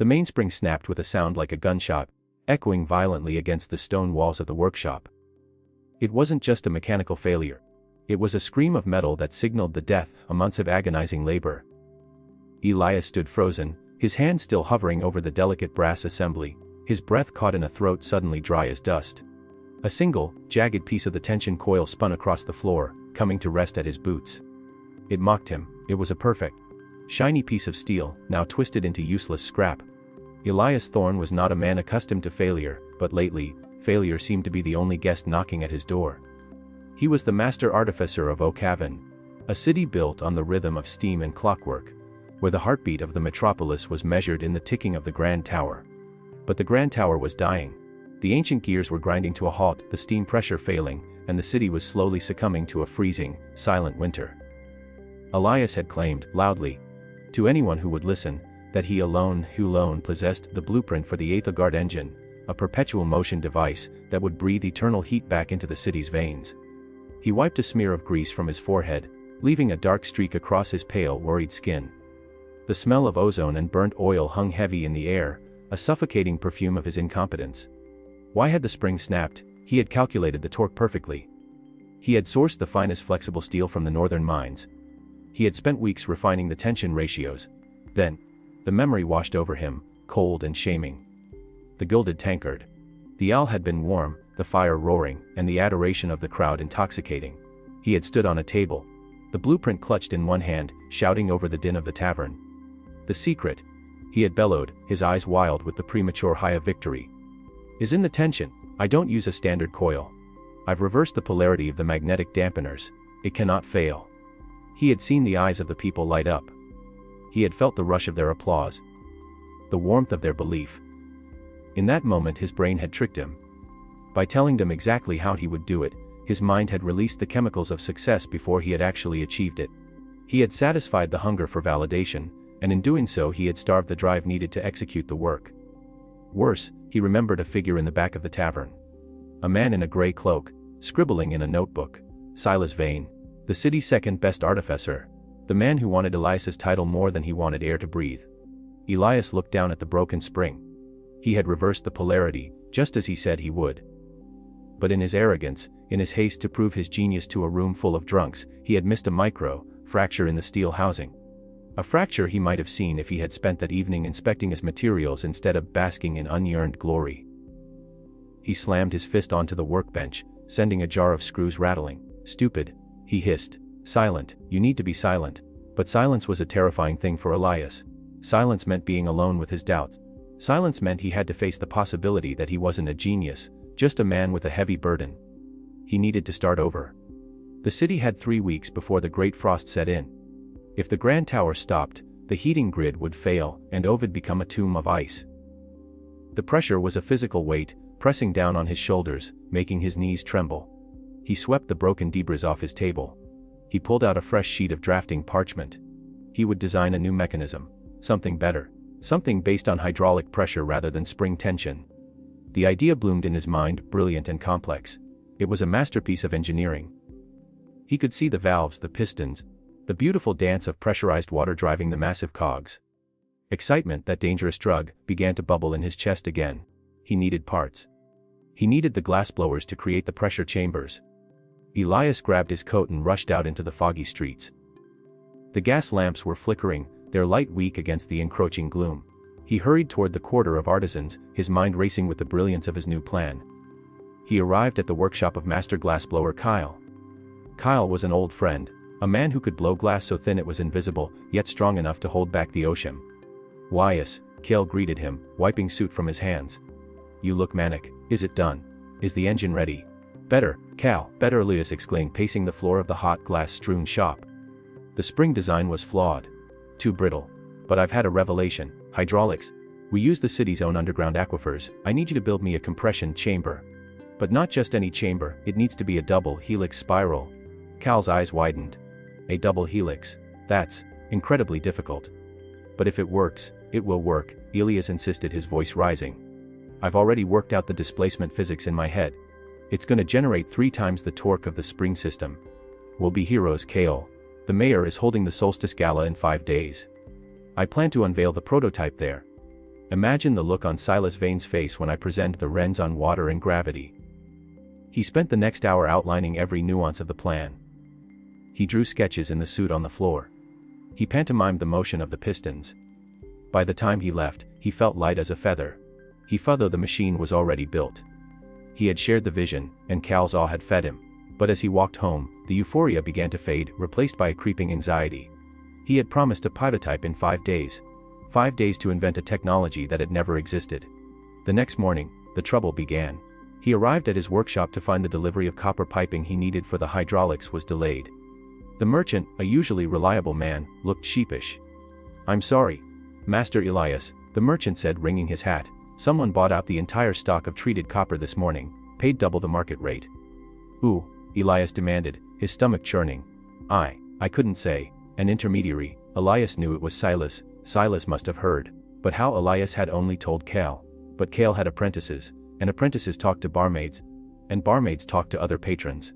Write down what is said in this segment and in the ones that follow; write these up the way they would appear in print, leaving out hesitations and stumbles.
The mainspring snapped with a sound like a gunshot, echoing violently against the stone walls of the workshop. It wasn't just a mechanical failure. It was a scream of metal that signaled the death of months of agonizing labor. Elias stood frozen, his hand still hovering over the delicate brass assembly, his breath caught in a throat suddenly dry as dust. A single, jagged piece of the tension coil spun across the floor, coming to rest at his boots. It mocked him. It was a perfect, shiny piece of steel, now twisted into useless scrap. Elias Thorne was not a man accustomed to failure, but lately, failure seemed to be the only guest knocking at his door. He was the Master Artificer of Tavern, a city built on the rhythm of steam and clockwork, where the heartbeat of the metropolis was measured in the ticking of the Grand Tower. But the Grand Tower was dying. The ancient gears were grinding to a halt, the steam pressure failing, and the city was slowly succumbing to a freezing, silent winter. Elias had claimed, loudly, to anyone who would listen, that he alone possessed the blueprint for the Aethagard engine, a perpetual motion device that would breathe eternal heat back into the city's veins. He wiped a smear of grease from his forehead, leaving a dark streak across his pale, worried skin. The smell of ozone and burnt oil hung heavy in the air, a suffocating perfume of his incompetence. Why had the spring snapped? He had calculated the torque perfectly. He had sourced the finest flexible steel from the northern mines. He had spent weeks refining the tension ratios. Then, the memory washed over him, cold and shaming. The gilded tankard. The ale had been warm, the fire roaring, and the adoration of the crowd intoxicating. He had stood on a table, the blueprint clutched in one hand, shouting over the din of the tavern. The secret, he had bellowed, his eyes wild with the premature high of victory, is in the tension. I don't use a standard coil. I've reversed the polarity of the magnetic dampeners. It cannot fail. He had seen the eyes of the people light up. He had felt the rush of their applause, the warmth of their belief. In that moment his brain had tricked him. By telling them exactly how he would do it, his mind had released the chemicals of success before he had actually achieved it. He had satisfied the hunger for validation, and in doing so he had starved the drive needed to execute the work. Worse, he remembered a figure in the back of the tavern. A man in a gray cloak, scribbling in a notebook. Silas Vane, the city's second-best artificer. The man who wanted Elias's title more than he wanted air to breathe. Elias looked down at the broken spring. He had reversed the polarity, just as he said he would. But in his arrogance, in his haste to prove his genius to a room full of drunks, he had missed a fracture in the steel housing. A fracture he might have seen if he had spent that evening inspecting his materials instead of basking in unearned glory. He slammed his fist onto the workbench, sending a jar of screws rattling. "Stupid," he hissed. "Silent, you need to be silent." But silence was a terrifying thing for Elias. Silence meant being alone with his doubts. Silence meant he had to face the possibility that he wasn't a genius, just a man with a heavy burden. He needed to start over. The city had 3 weeks before the Great Frost set in. If the Grand Tower stopped, the heating grid would fail, and Ovid become a tomb of ice. The pressure was a physical weight, pressing down on his shoulders, making his knees tremble. He swept the broken debris off his table. He pulled out a fresh sheet of drafting parchment. He would design a new mechanism. Something better. Something based on hydraulic pressure rather than spring tension. The idea bloomed in his mind, brilliant and complex. It was a masterpiece of engineering. He could see the valves, the pistons, the beautiful dance of pressurized water driving the massive cogs. Excitement, that dangerous drug, began to bubble in his chest again. He needed parts. He needed the glassblowers to create the pressure chambers. Elias grabbed his coat and rushed out into the foggy streets. The gas lamps were flickering, their light weak against the encroaching gloom. He hurried toward the quarter of artisans, his mind racing with the brilliance of his new plan. He arrived at the workshop of master glassblower Kyle. Kyle was an old friend, a man who could blow glass so thin it was invisible, yet strong enough to hold back the ocean. "Elias," Kyle greeted him, wiping soot from his hands. "You look manic. Is it done? Is the engine ready?" "Better, Cal, better," Elias exclaimed, pacing the floor of the hot glass-strewn shop. The spring design was flawed. Too brittle. But I've had a revelation. Hydraulics. We use the city's own underground aquifers. I need you to build me a compression chamber. But not just any chamber, it needs to be a double helix spiral. Cal's eyes widened. A double helix. That's incredibly difficult. But if it works, it will work, Elias insisted, his voice rising. I've already worked out the displacement physics in my head. It's gonna generate 3 times the torque of the spring system. We'll be heroes, Kale. The mayor is holding the Solstice Gala in 5 days. I plan to unveil the prototype there. Imagine the look on Silas Vane's face when I present the wrens on water and gravity. He spent the next hour outlining every nuance of the plan. He drew sketches in the suit on the floor. He pantomimed the motion of the pistons. By the time he left, he felt light as a feather. He thought though the machine was already built. He had shared the vision, and Cal's awe had fed him. But as he walked home, the euphoria began to fade, replaced by a creeping anxiety. He had promised a prototype in 5 days. 5 days to invent a technology that had never existed. The next morning, the trouble began. He arrived at his workshop to find the delivery of copper piping he needed for the hydraulics was delayed. The merchant, a usually reliable man, looked sheepish. "I'm sorry, Master Elias," the merchant said, wringing his hat. "Someone bought out the entire stock of treated copper this morning, paid double the market rate." "Ooh," Elias demanded, his stomach churning. I couldn't say." An intermediary, Elias knew it was Silas. Silas must have heard. But how? Elias had only told Cal. But Cal had apprentices, and apprentices talked to barmaids, and barmaids talked to other patrons.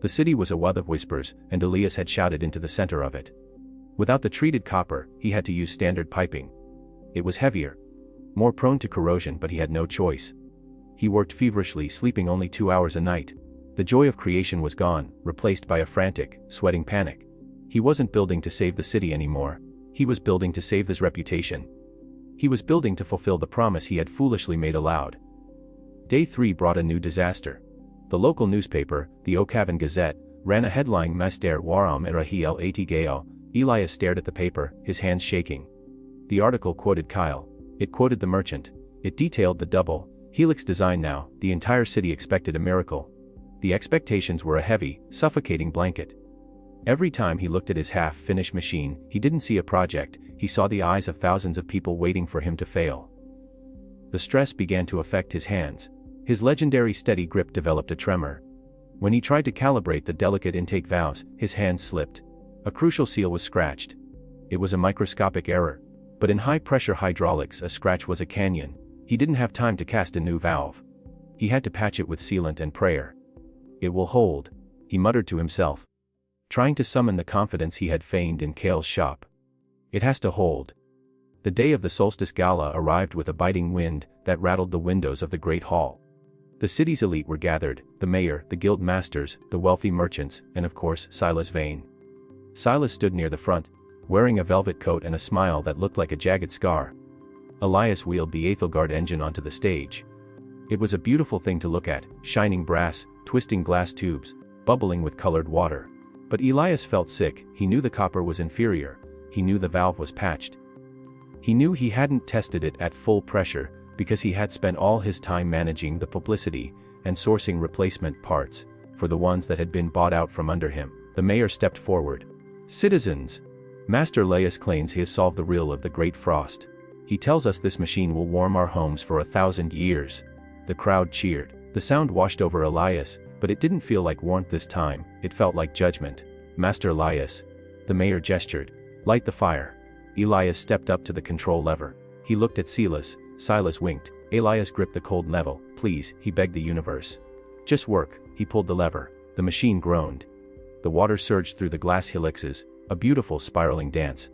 The city was a wealth of whispers, and Elias had shouted into the center of it. Without the treated copper, he had to use standard piping. It was heavier, more prone to corrosion, but he had no choice. He worked feverishly, sleeping only 2 hours a night. The joy of creation was gone, replaced by a frantic, sweating panic. He wasn't building to save the city anymore. He was building to save his reputation. He was building to fulfill the promise he had foolishly made aloud. Day 3 brought a new disaster. The local newspaper, the Tavern Gazette, ran a headline Master Artificer. Elias stared at the paper, his hands shaking. The article quoted Kyle. It quoted the merchant. It detailed the double helix design now. The entire city expected a miracle. The expectations were a heavy, suffocating blanket. Every time he looked at his half-finished machine, he didn't see a project, he saw the eyes of thousands of people waiting for him to fail. The stress began to affect his hands. His legendary steady grip developed a tremor. When he tried to calibrate the delicate intake valves, his hands slipped. A crucial seal was scratched. It was a microscopic error. But in high-pressure hydraulics, a scratch was a canyon. He didn't have time to cast a new valve. He had to patch it with sealant and prayer. "It will hold," he muttered to himself, trying to summon the confidence he had feigned in Cal's shop. "It has to hold." The day of the Solstice Gala arrived with a biting wind that rattled the windows of the Great Hall. The city's elite were gathered, the mayor, the guild masters, the wealthy merchants, and of course, Silas Vane. Silas stood near the front, wearing a velvet coat and a smile that looked like a jagged scar. Elias wheeled the Aethelgard engine onto the stage. It was a beautiful thing to look at, shining brass, twisting glass tubes, bubbling with colored water. But Elias felt sick. He knew the copper was inferior. He knew the valve was patched. He knew he hadn't tested it at full pressure, because he had spent all his time managing the publicity and sourcing replacement parts for the ones that had been bought out from under him. The mayor stepped forward. "Citizens, Master Elias claims he has solved the riddle of the Great Frost. He tells us this machine will warm our homes for 1,000 years. The crowd cheered. The sound washed over Elias, but it didn't feel like warmth this time, it felt like judgment. "Master Elias," the mayor gestured, "light the fire." Elias stepped up to the control lever. He looked at Silas. Silas winked. Elias gripped the cold metal. "Please," he begged the universe. "Just work." He pulled the lever. The machine groaned. The water surged through the glass helixes, a beautiful spiraling dance.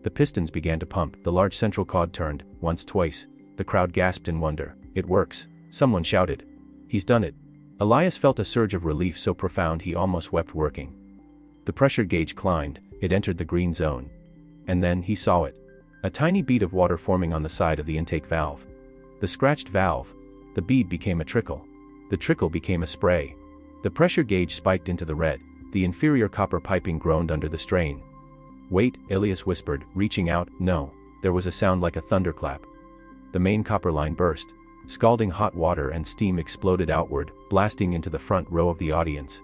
The pistons began to pump. The large central cod turned, once, twice. The crowd gasped in wonder. "It works," someone shouted. "He's done it." Elias felt a surge of relief so profound he almost wept working. The pressure gauge climbed, it entered the green zone. And then he saw it. A tiny bead of water forming on the side of the intake valve. The scratched valve. The bead became a trickle. The trickle became a spray. The pressure gauge spiked into the red. The inferior copper piping groaned under the strain. "Wait," Elias whispered, reaching out. No. There was a sound like a thunderclap. The main copper line burst. Scalding hot water and steam exploded outward, blasting into the front row of the audience.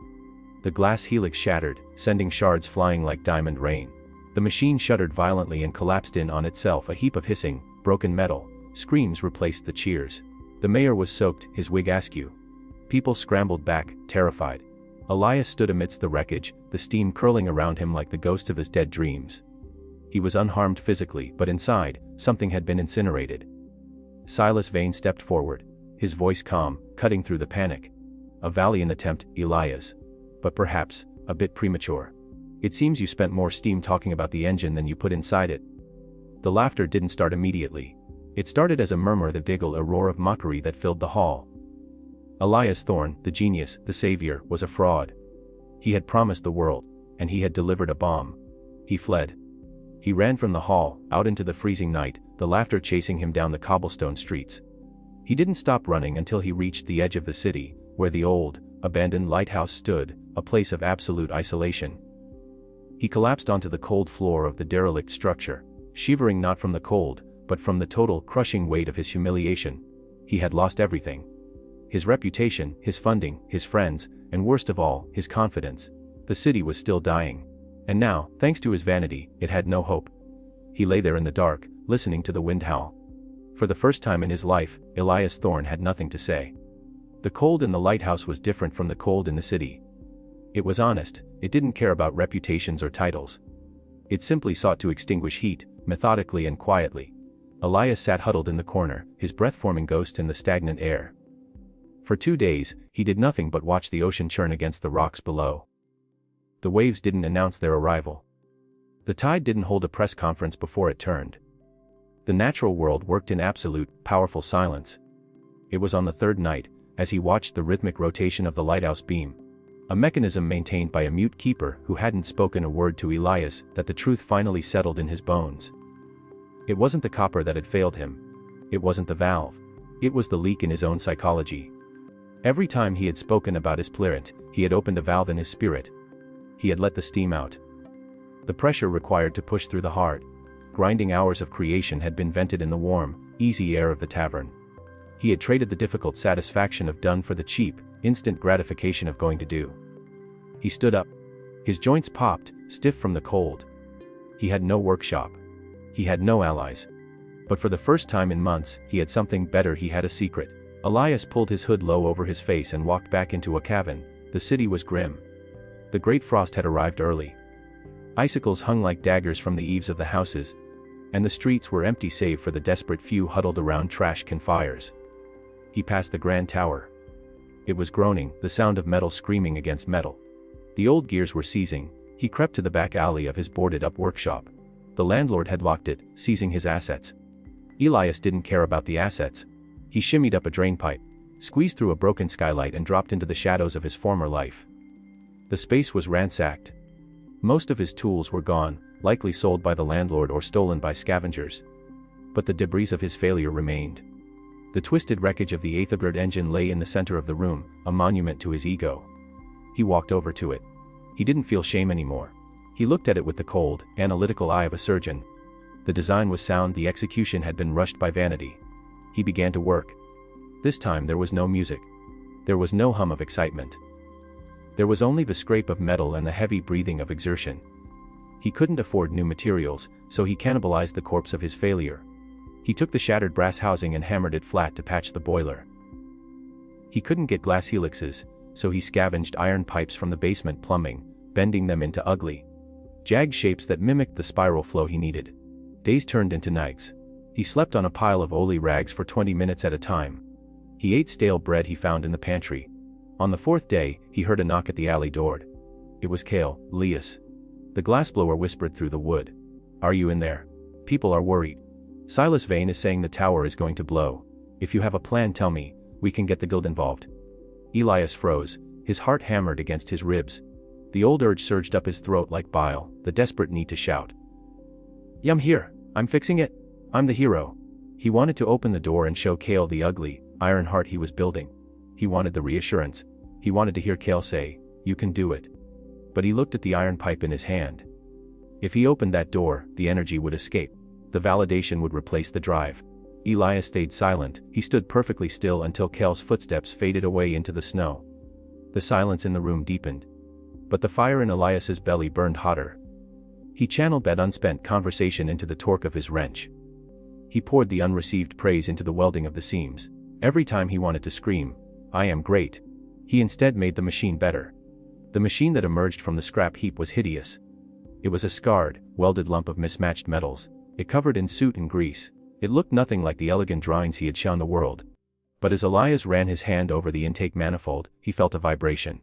The glass helix shattered, sending shards flying like diamond rain. The machine shuddered violently and collapsed in on itself, a heap of hissing, broken metal. Screams replaced the cheers. The mayor was soaked, his wig askew. People scrambled back, terrified. Elias stood amidst the wreckage, the steam curling around him like the ghosts of his dead dreams. He was unharmed physically, but inside, something had been incinerated. Silas Vane stepped forward, his voice calm, cutting through the panic. "A valiant attempt, Elias. But perhaps a bit premature. It seems you spent more steam talking about the engine than you put inside it." The laughter didn't start immediately. It started as a murmur, the diggle, a roar of mockery that filled the hall. Elias Thorne, the genius, the savior, was a fraud. He had promised the world, and he had delivered a bomb. He fled. He ran from the hall, out into the freezing night, the laughter chasing him down the cobblestone streets. He didn't stop running until he reached the edge of the city, where the old, abandoned lighthouse stood, a place of absolute isolation. He collapsed onto the cold floor of the derelict structure, shivering not from the cold, but from the total, crushing weight of his humiliation. He had lost everything. His reputation, his funding, his friends, and worst of all, his confidence. The city was still dying. And now, thanks to his vanity, it had no hope. He lay there in the dark, listening to the wind howl. For the first time in his life, Elias Thorne had nothing to say. The cold in the lighthouse was different from the cold in the city. It was honest, it didn't care about reputations or titles. It simply sought to extinguish heat, methodically and quietly. Elias sat huddled in the corner, his breath forming ghosts in the stagnant air. For 2 days, he did nothing but watch the ocean churn against the rocks below. The waves didn't announce their arrival. The tide didn't hold a press conference before it turned. The natural world worked in absolute, powerful silence. It was on the third night, as he watched the rhythmic rotation of the lighthouse beam, a mechanism maintained by a mute keeper who hadn't spoken a word to Elias, that the truth finally settled in his bones. It wasn't the copper that had failed him. It wasn't the valve. It was the leak in his own psychology. Every time he had spoken about his plirit, he had opened a valve in his spirit. He had let the steam out. The pressure required to push through the hard, grinding hours of creation had been vented in the warm, easy air of the tavern. He had traded the difficult satisfaction of done for the cheap, instant gratification of going to do. He stood up. His joints popped, stiff from the cold. He had no workshop. He had no allies. But for the first time in months, he had something better. He had a secret. Elias pulled his hood low over his face and walked back into a cabin. The city was grim. The great frost had arrived early. Icicles hung like daggers from the eaves of the houses, and the streets were empty save for the desperate few huddled around trash can fires. He passed the grand tower. It was groaning, the sound of metal screaming against metal. The old gears were seizing. He crept to the back alley of his boarded-up workshop. The landlord had locked it, seizing his assets. Elias didn't care about the assets. He shimmied up a drain pipe, squeezed through a broken skylight and dropped into the shadows of his former life. The space was ransacked. Most of his tools were gone, likely sold by the landlord or stolen by scavengers. But the debris of his failure remained. The twisted wreckage of the Aethagard engine lay in the center of the room, a monument to his ego. He walked over to it. He didn't feel shame anymore. He looked at it with the cold, analytical eye of a surgeon. The design was sound, the execution had been rushed by vanity. He began to work. This time there was no music. There was no hum of excitement. There was only the scrape of metal and the heavy breathing of exertion. He couldn't afford new materials, so he cannibalized the corpse of his failure. He took the shattered brass housing and hammered it flat to patch the boiler. He couldn't get glass helixes, so he scavenged iron pipes from the basement plumbing, bending them into ugly, jagged shapes that mimicked the spiral flow he needed. Days turned into nights. He slept on a pile of oily rags for 20 minutes at a time. He ate stale bread he found in the pantry. On the fourth day, he heard a knock at the alley door. It was Cale, Elias. The glassblower whispered through the wood. "Are you in there? People are worried. Silas Vane is saying the tower is going to blow. If you have a plan, tell me, we can get the guild involved." Elias froze, his heart hammered against his ribs. The old urge surged up his throat like bile, the desperate need to shout. "I'm here, I'm fixing it. I'm the hero." He wanted to open the door and show Cale the ugly, iron heart he was building. He wanted the reassurance. He wanted to hear Cale say, "You can do it." But he looked at the iron pipe in his hand. If he opened that door, the energy would escape. The validation would replace the drive. Elias stayed silent. He stood perfectly still until Cale's footsteps faded away into the snow. The silence in the room deepened. But the fire in Elias's belly burned hotter. He channeled that unspent conversation into the torque of his wrench. He poured the unreceived praise into the welding of the seams. Every time he wanted to scream, "I am great," he instead made the machine better. The machine that emerged from the scrap heap was hideous. It was a scarred, welded lump of mismatched metals. It covered in soot and grease. It looked nothing like the elegant drawings he had shown the world. But as Elias ran his hand over the intake manifold, he felt a vibration.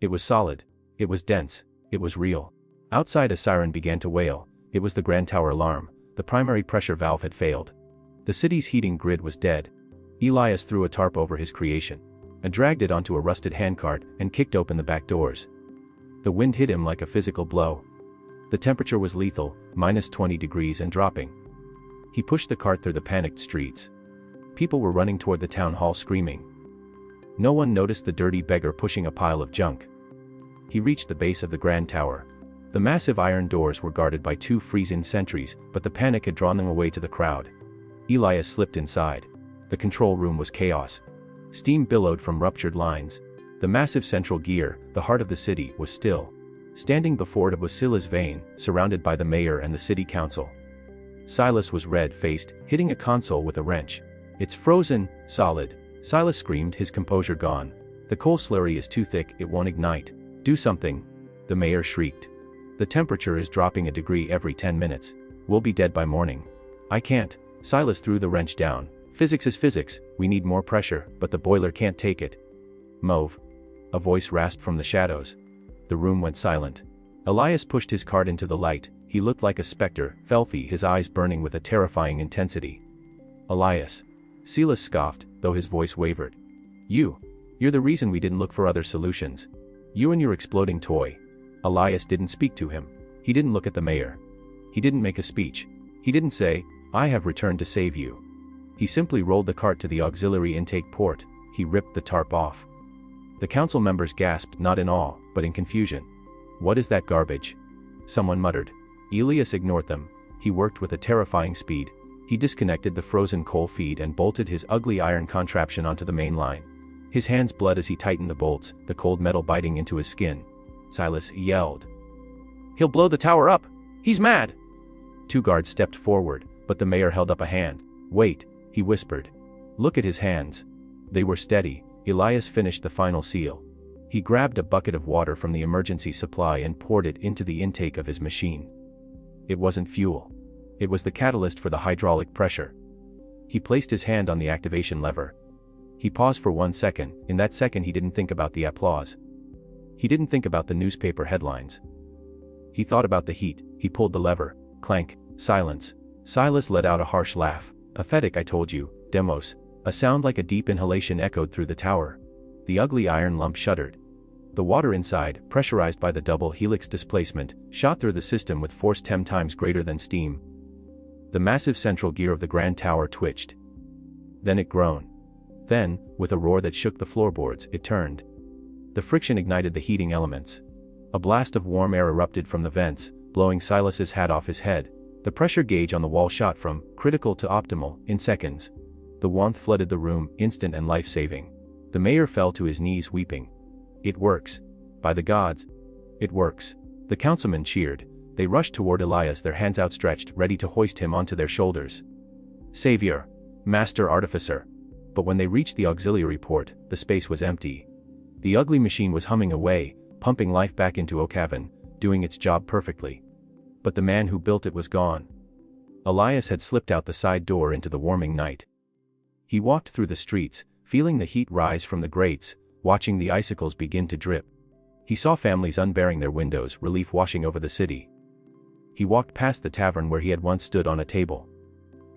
It was solid. It was dense. It was real. Outside a siren began to wail. It was the Grand Tower alarm. The primary pressure valve had failed. The city's heating grid was dead. Elias threw a tarp over his creation, and dragged it onto a rusted handcart and kicked open the back doors. The wind hit him like a physical blow. The temperature was lethal, -20 degrees and dropping. He pushed the cart through the panicked streets. People were running toward the town hall screaming. No one noticed the dirty beggar pushing a pile of junk. He reached the base of the grand tower. The massive iron doors were guarded by 2 freezing sentries, but the panic had drawn them away to the crowd. Elias slipped inside. The control room was chaos. Steam billowed from ruptured lines. The massive central gear, the heart of the city, was still. Standing before it was Silas Vane, surrounded by the mayor and the city council. Silas was red-faced, hitting a console with a wrench. "It's frozen, solid," Silas screamed, his composure gone. "The coal slurry is too thick, it won't ignite. Do something," the mayor shrieked. "The temperature is dropping a degree every 10 minutes. We'll be dead by morning." "I can't." Silas threw the wrench down. "Physics is physics, we need more pressure, but the boiler can't take it." "Mauve." A voice rasped from the shadows. The room went silent. Elias pushed his cart into the light. He looked like a specter, Felfy, his eyes burning with a terrifying intensity. "Elias." Silas scoffed, though his voice wavered. You're the reason we didn't look for other solutions. You and your exploding toy." Elias didn't speak to him. He didn't look at the mayor. He didn't make a speech. He didn't say, "I have returned to save you." He simply rolled the cart to the auxiliary intake port. He ripped the tarp off. The council members gasped, not in awe, but in confusion. "What is that garbage?" someone muttered. Elias ignored them. He worked with a terrifying speed. He disconnected the frozen coal feed and bolted his ugly iron contraption onto the main line. His hands bled as he tightened the bolts, the cold metal biting into his skin. Silas yelled. "He'll blow the tower up! He's mad!" 2 guards stepped forward, but the mayor held up a hand. "Wait," he whispered. "Look at his hands." They were steady. Elias finished the final seal. He grabbed a bucket of water from the emergency supply and poured it into the intake of his machine. It wasn't fuel. It was the catalyst for the hydraulic pressure. He placed his hand on the activation lever. He paused for 1 second. In that second he didn't think about the applause. He didn't think about the newspaper headlines. He thought about the heat. He pulled the lever. Clank. Silence. Silas let out a harsh laugh. "Pathetic, I told you, Demos." A sound like a deep inhalation echoed through the tower. The ugly iron lump shuddered. The water inside, pressurized by the double helix displacement, shot through the system with force 10 times greater than steam. The massive central gear of the grand tower twitched. Then it groaned. Then, with a roar that shook the floorboards, it turned. The friction ignited the heating elements. A blast of warm air erupted from the vents, blowing Silas's hat off his head. The pressure gauge on the wall shot from critical to optimal in seconds. The warmth flooded the room, instant and life-saving. The mayor fell to his knees weeping. "It works. By the gods. It works." The councilmen cheered. They rushed toward Elias, their hands outstretched, ready to hoist him onto their shoulders. "Savior. Master Artificer." But when they reached the auxiliary port, the space was empty. The ugly machine was humming away, pumping life back into Ocavan, doing its job perfectly. But the man who built it was gone. Elias had slipped out the side door into the warming night. He walked through the streets, feeling the heat rise from the grates, watching the icicles begin to drip. He saw families unbarring their windows, relief washing over the city. He walked past the tavern where he had once stood on a table.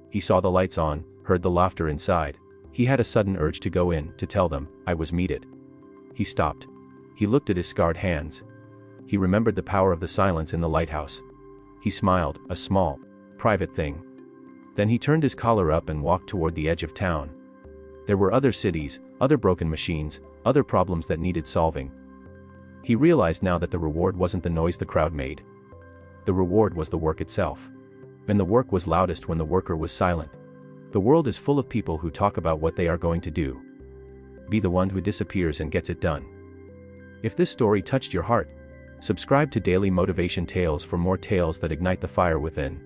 He saw the lights on, heard the laughter inside. He had a sudden urge to go in, to tell them, "I was meted." He stopped. He looked at his scarred hands. He remembered the power of the silence in the lighthouse. He smiled, a small, private thing. Then he turned his collar up and walked toward the edge of town. There were other cities, other broken machines, other problems that needed solving. He realized now that the reward wasn't the noise the crowd made. The reward was the work itself. And the work was loudest when the worker was silent. The world is full of people who talk about what they are going to do. Be the one who disappears and gets it done. If this story touched your heart, subscribe to Daily Motivation Tales for more tales that ignite the fire within.